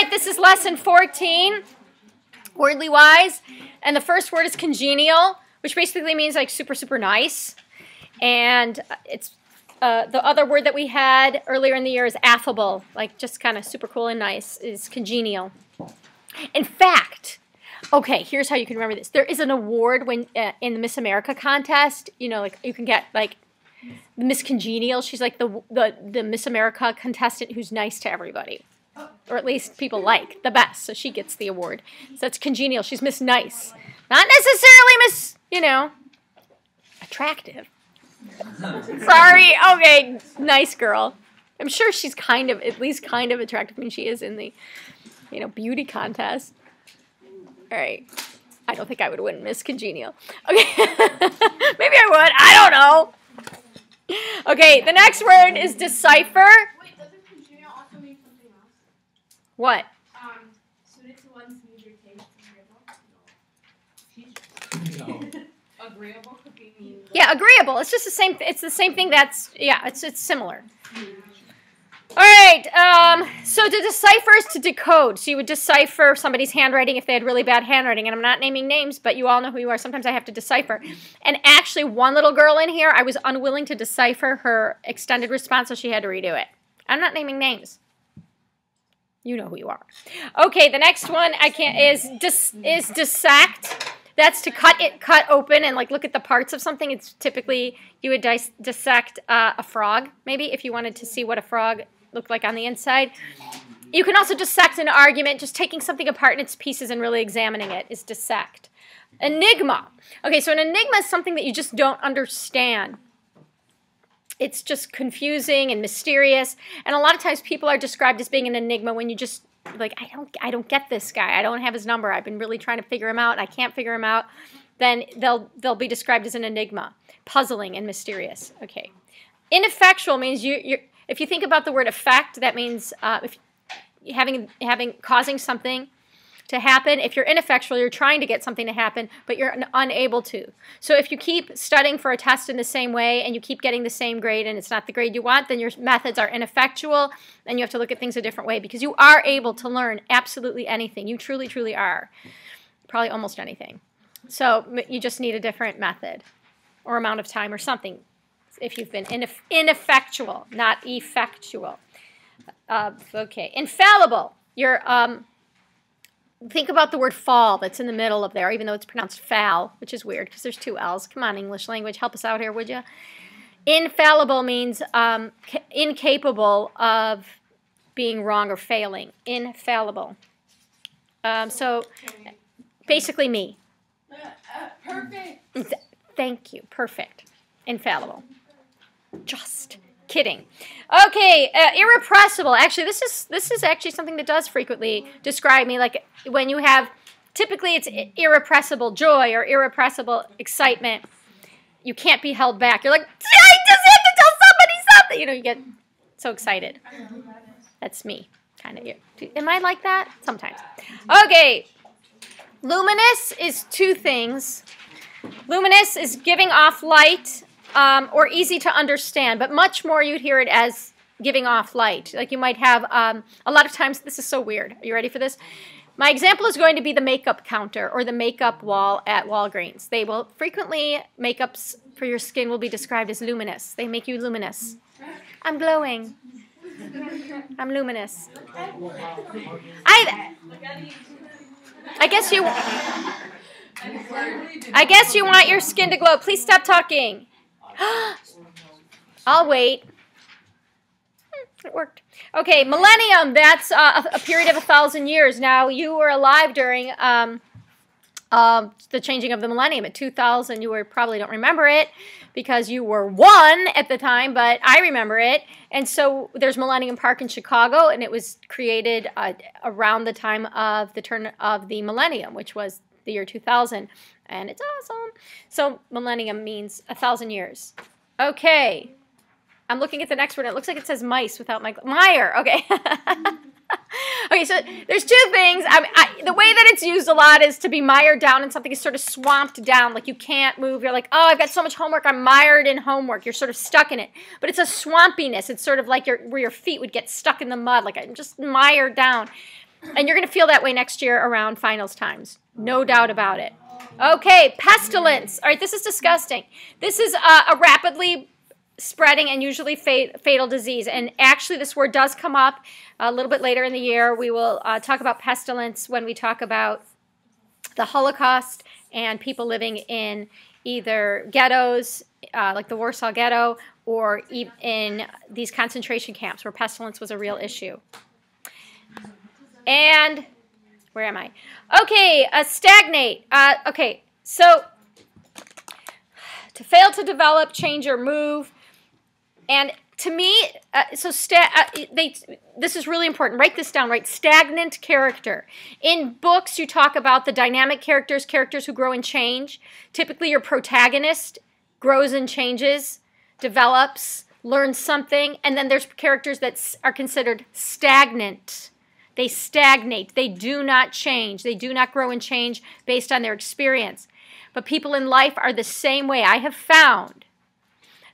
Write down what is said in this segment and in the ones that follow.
right, this is lesson 14, wordly wise. And the first word is congenial, which basically means like super, super nice. And it's the other word that we had earlier in the year is affable, like just kind of super cool and nice, is congenial. In fact, okay, here's how you can remember this. There is an award when in the Miss America contest, you know, like you can get like Miss Congenial. She's like the Miss America contestant who's nice to everybody, or at least people like the best. So she gets the award. So that's congenial. She's Miss Nice, not necessarily Miss, you know, attractive. Sorry. Okay, nice girl. I'm sure she's kind of, at least kind of attractive. I mean, she is in the, you know, beauty contest. All right. I don't think I would win Miss Congenial. Okay. Maybe I would. I don't know. Okay, the next word is decipher. Wait, doesn't congenial also mean something else? What? Suited to one's needs or taste. No. Agreeable could be mean. Yeah, agreeable. It's just the same. It's the same thing. That's, yeah. It's similar. All right. So to decipher is to decode. So you would decipher somebody's handwriting if they had really bad handwriting. And I'm not naming names, but you all know who you are. Sometimes I have to decipher. And actually, one little girl in here, I was unwilling to decipher her extended response, so she had to redo it. I'm not naming names. You know who you are. Okay. The next one I can't is De-Sect. That's to cut open and like look at the parts of something. It's typically you would dissect a frog, maybe, if you wanted to see what a frog looked like on the inside. You can also dissect an argument, just taking something apart in its pieces and really examining it is dissect. Enigma. Okay, so an enigma is something that you just don't understand. It's just confusing and mysterious. And a lot of times people are described as being an enigma when you just like, I don't get this guy. I don't have his number. I've been really trying to figure him out. I can't figure him out. Then they'll be described as an enigma, puzzling and mysterious. Okay. Ineffectual means if you think about the word effect, that means if causing something to happen. If you're ineffectual, you're trying to get something to happen, but you're unable to. So if you keep studying for a test in the same way and you keep getting the same grade and it's not the grade you want, then your methods are ineffectual and you have to look at things a different way because you are able to learn absolutely anything. You truly, truly are. Probably almost anything. So you just need a different method or amount of time or something if you've been ineffectual, not effectual. Okay. Infallible. You're... Think about the word fall that's in the middle of there, even though it's pronounced foul, which is weird because there's two L's. Come on, English language, help us out here, would you? Infallible means incapable of being wrong or failing. Infallible. So basically me. Perfect. Thank you. Perfect. Infallible. Just kidding. Okay, irrepressible. Actually, this is actually something that does frequently describe me. Like when you have, typically it's irrepressible joy or irrepressible excitement. You can't be held back. You're like, I just have to tell somebody something. You know, you get so excited. That's me, kind of. Am I like that? Sometimes. Okay, luminous is two things. Luminous is giving off light. Or easy to understand, but much more you'd hear it as giving off light. Like you might have, a lot of times, this is so weird. Are you ready for this? My example is going to be the makeup counter or the makeup wall at Walgreens. They will frequently, makeups for your skin will be described as luminous. They make you luminous. I'm glowing. I'm luminous. I guess you want your skin to glow. Please stop talking. I'll wait. It worked. Okay, millennium, that's a period of 1,000 years. Now, you were alive during the changing of the millennium. At 2000, you probably don't remember it because you were 1 at the time, but I remember it. And so there's Millennium Park in Chicago, and it was created around the time of the turn of the millennium, which was the year 2000. And it's awesome. So millennium means 1,000 years. Okay. I'm looking at the next one. It looks like it says mice without my... Mire. Okay. Okay, so there's two things. The way that it's used a lot is to be mired down in something is sort of swamped down. Like you can't move. You're like, oh, I've got so much homework. I'm mired in homework. You're sort of stuck in it. But it's a swampiness. It's sort of like where your feet would get stuck in the mud. Like I'm just mired down. And you're going to feel that way next year around finals times. No doubt about it. Okay, pestilence. All right, this is disgusting. This is a rapidly spreading and usually fatal disease. And actually, this word does come up a little bit later in the year. We will talk about pestilence when we talk about the Holocaust and people living in either ghettos, like the Warsaw Ghetto, or in these concentration camps where pestilence was a real issue. And where am I? Okay, stagnate. Okay, so to fail to develop, change, or move. And to me, this is really important. Write this down, right? Stagnant character. In books, you talk about the dynamic characters, characters who grow and change. Typically, your protagonist grows and changes, develops, learns something, and then there's characters that are considered stagnant. They stagnate. They do not change. They do not grow and change based on their experience. But people in life are the same way. I have found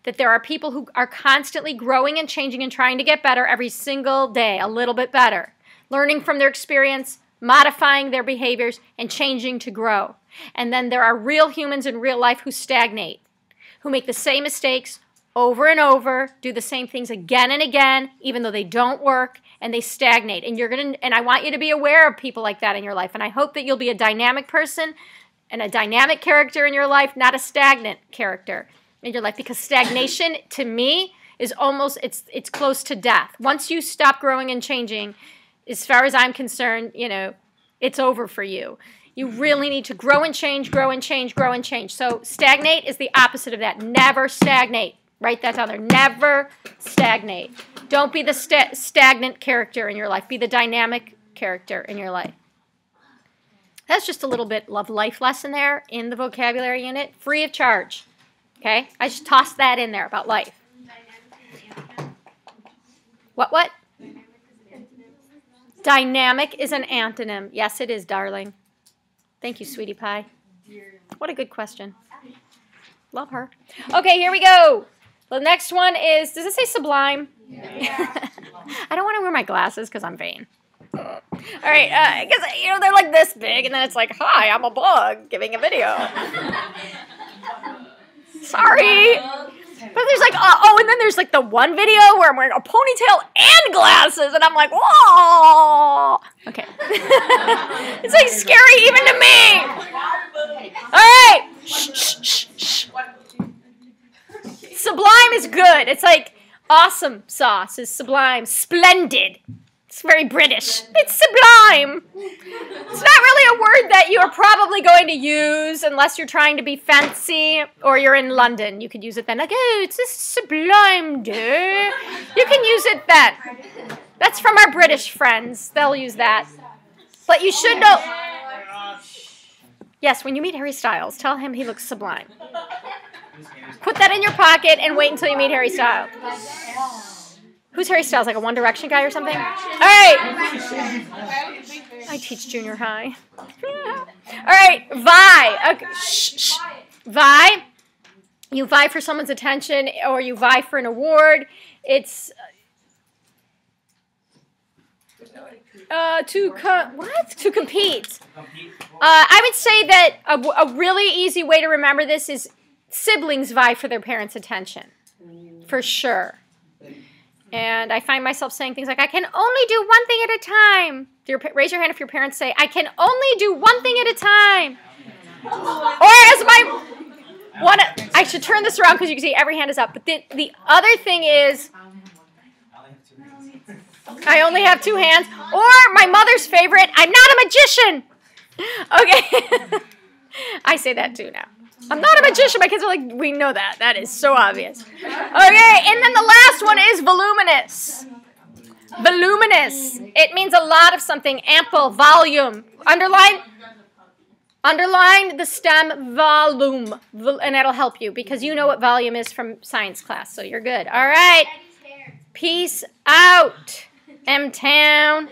that there are people who are constantly growing and changing and trying to get better every single day, a little bit better, learning from their experience, modifying their behaviors, and changing to grow. And then there are real humans in real life who stagnate, who make the same mistakes over and over, do the same things again and again, even though they don't work, and they stagnate. And I want you to be aware of people like that in your life. And I hope that you'll be a dynamic person and a dynamic character in your life, not a stagnant character in your life, because stagnation to me is almost, it's close to death. Once you stop growing and changing, as far as I'm concerned, you know, it's over for you. You really need to grow and change, grow and change, grow and change. So stagnate is the opposite of that. Never stagnate. Write that down there. Never stagnate. Don't be the stagnant character in your life. Be the dynamic character in your life. That's just a little bit of life lesson there in the vocabulary unit, free of charge. Okay? I just tossed that in there about life. What? Dynamic is an antonym. Yes, it is, darling. Thank you, sweetie pie. What a good question. Love her. Okay, here we go. The next one is, does it say sublime? Yeah. I don't want to wear my glasses because I'm vain. All right, because, you know, they're like this big, and then it's like, hi, I'm a bug giving a video. Sorry. But there's like, and then there's like the one video where I'm wearing a ponytail and glasses, and I'm like, whoa. Okay. It's like scary even to me. All right. Shh. Sublime is good. It's like awesome sauce is sublime. Splendid. It's very British. It's sublime. It's not really a word that you are probably going to use unless you're trying to be fancy or you're in London. You could use it then. Like, oh, it's this sublime day. You can use it then. That's from our British friends. They'll use that. But you should know. Yes, when you meet Harry Styles, tell him he looks sublime. Put that in your pocket and wait until you meet Harry Styles. Who's Harry Styles? Like a One Direction guy or something? All right. I teach junior high. All right. Vie. Okay. Shh. Vie. You vie for someone's attention or you vie for an award. It's to compete. I would say that a really easy way to remember this is siblings vie for their parents' attention. For sure. And I find myself saying things like, I can only do one thing at a time. Raise your hand if your parents say, I can only do one thing at a time. Or as I should turn this around because you can see every hand is up. But the other thing is, I only have two hands. Or my mother's favorite, I'm not a magician. Okay. I say that too now. I'm not a magician. My kids are like, we know that. That is so obvious. Okay, and then the last one is voluminous. Voluminous. It means a lot of something. Ample, volume. Underline the stem volume, and that'll help you because you know what volume is from science class, so you're good. All right. Peace out, M-Town.